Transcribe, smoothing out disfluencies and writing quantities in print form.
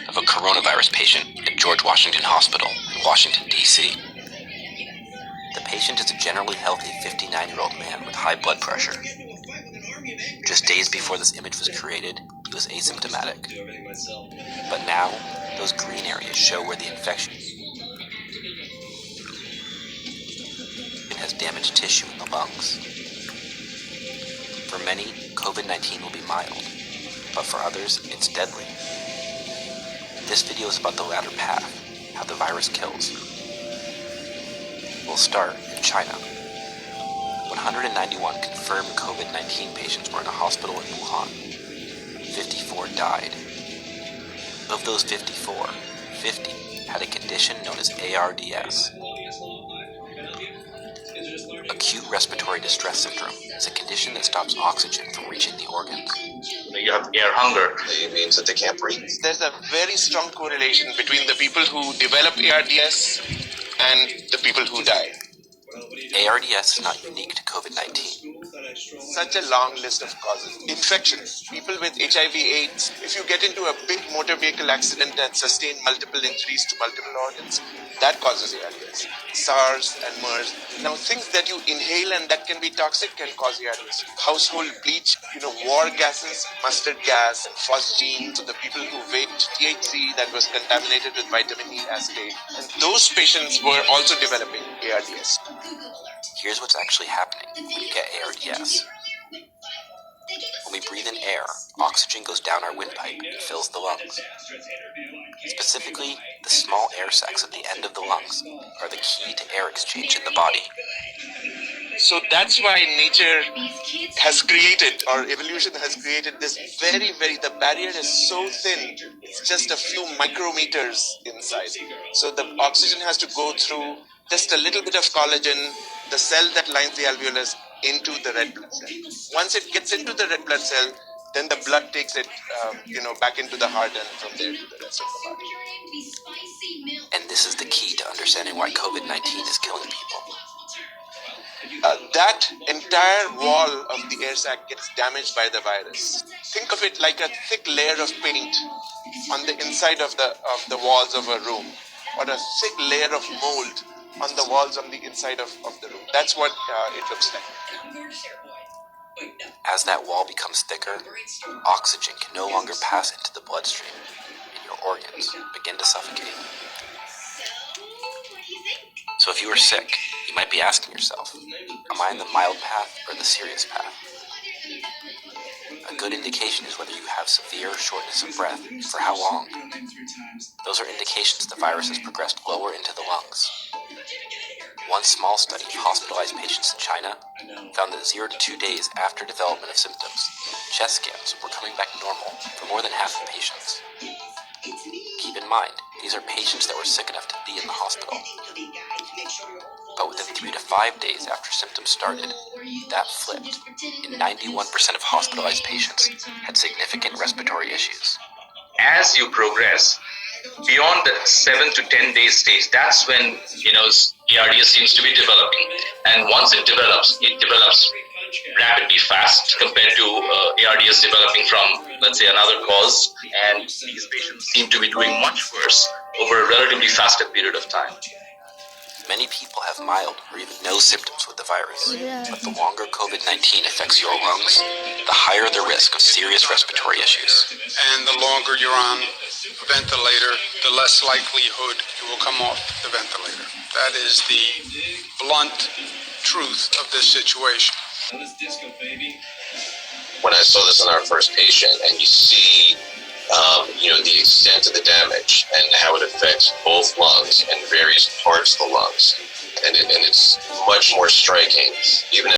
of a coronavirus patient at George Washington Hospital in Washington, D.C. The patient is a generally healthy 59-year-old man with high blood pressure. Just days before this image was created, he was asymptomatic. But now, those green areas show where the infection has damaged tissue in the lungs. For many, COVID-19 will be mild, but for others, it's deadly. This video is about the latter path, how the virus kills. We'll start in China. 191 confirmed COVID-19 patients were in a hospital in Wuhan. 54 died. Of those 54, 50 had a condition known as ARDS. Acute respiratory distress syndrome is a condition that stops oxygen from reaching the organs. You have air hunger. It means that they can't breathe. There's a very strong correlation between the people who develop ARDS and the people who die. ARDS is not unique to COVID-19. Such a long list of causes. Infections. People with HIV/AIDS, if you get into a big motor vehicle accident and sustain multiple injuries to multiple organs, that causes ARDS. SARS and MERS. Now, things that you inhale and that can be toxic can cause ARDS. Household bleach, war gases, mustard gas, phosgene. So the people who vaped THC that was contaminated with vitamin E acetate. And those patients were also developing ARDS. Here's what's actually happening when you get ARDS. When we breathe in air, oxygen goes down our windpipe and fills the lungs. Specifically, the small air sacs at the end of the lungs are the key to air exchange in the body. So that's why nature has created, or evolution has created this the barrier is so thin, it's just a few micrometers inside. So the oxygen has to go through just a little bit of collagen, the cell that lines the alveolus, into the red blood cell. Once it gets into the red blood cell, then the blood takes it, back into the heart and from there to the rest of the body. And this is the key to understanding why COVID-19 is killing people. That entire wall of the air sac gets damaged by the virus. Think of it like a thick layer of paint on the inside of the walls of a room, or a thick layer of mold on the walls on the inside of the room. That's what it looks like. As that wall becomes thicker, oxygen can no longer pass into the bloodstream, and your organs begin to suffocate. So if you are sick, you might be asking yourself, am I in the mild path or the serious path? A good indication is whether you have severe shortness of breath and for how long. Those are indications the virus has progressed lower into the lungs. One small study of hospitalized patients in China found that 0 to 2 days after development of symptoms, chest scans were coming back normal for more than half of patients. Keep in mind, these are patients that were sick enough to be in the hospital. But within 3 to 5 days after symptoms started, that flipped, and 91% of hospitalized patients had significant respiratory issues. As you progress beyond the 7 to 10 day stage, that's when ARDS seems to be developing. And once it develops rapidly fast compared to ARDS developing from, let's say, another cause. And these patients seem to be doing much worse over a relatively faster period of time. Many people have mild or even no symptoms with the virus, but the longer COVID-19 affects your lungs, the higher the risk of serious respiratory issues. And the longer you're on a ventilator, the less likelihood you will come off the ventilator. That is the blunt truth of this situation. When I saw this in our first patient, and you see the extent of the damage and how it affects both lungs and various parts of the lungs, and it's much more striking, even